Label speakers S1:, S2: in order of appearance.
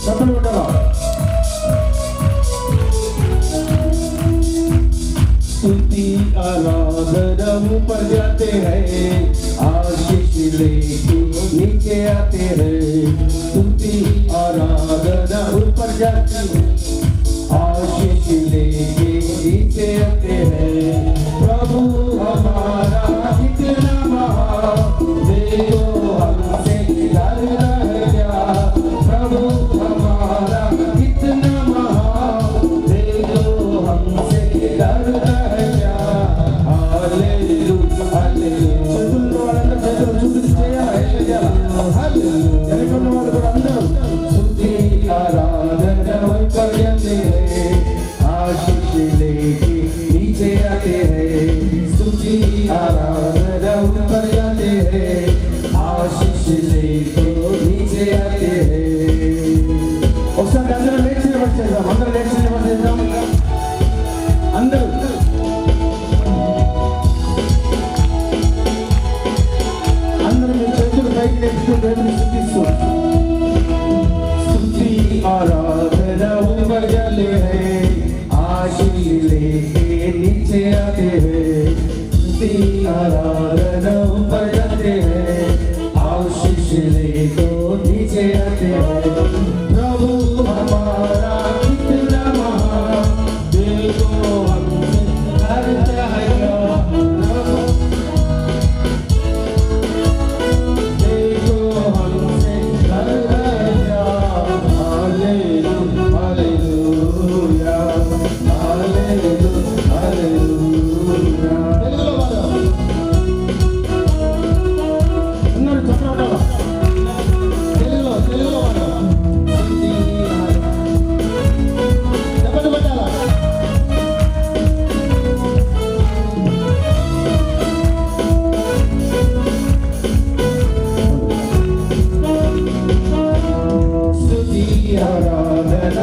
S1: చెప్పండి ఉంటారా? स्तुति आराधना ऊपर जाते हैं, आशीष लेके नीचे आते हैं। स्तुति आराधना ऊपर जाते हैं, आशीष लेके नीचे आते हैं। प्रभु हमारा कितना महान, देखो हमसे डरता है क्या। प्रभु हमारा कितना महान, देखो हमसे डरता है क्या। Hallelujah hallelujah. चतुर्थ वाला चतुर्थ చూపిస్తేయా హల్లెలూయా హల్లెలూయా। ఎక్కడ వాళ్ళు కూడా అందరూ స్తుతి ఆరాధన ऊपर जाते हैं, आशीष लेके नीचे आते हैं। स्तुति आराधना ऊपर जाते हैं, आशीष लेके नीचे आते हैं। ఒకసారి అందరం లేచి నిలబడేద్దాం, అందరం లేచి నిలబడేద్దాం అందరూ। అందరం మీ చేతులు పైకి లేపుతూ దేవుని స్తుతిస్తూ స్తుతి आराधना ऊपर जाते हैं, आशीष लेके नीचे आते हैं। स्तुति आराधना ऊपर जाते हैं, आशीष लेके नीचे आते हैं। प्रभु हमारा कितना महान, देखो हमसे डरता है क्या। देखो हमसे डरता है क्या। Hallelujah hallelujah hallelujah hallelujah. తెలుగులో పాడదాం అందరూ చెప్పండి తెలుగులో పాడదాం। చెప్పండి పెట్టాలా స్తుతి ఆరాధన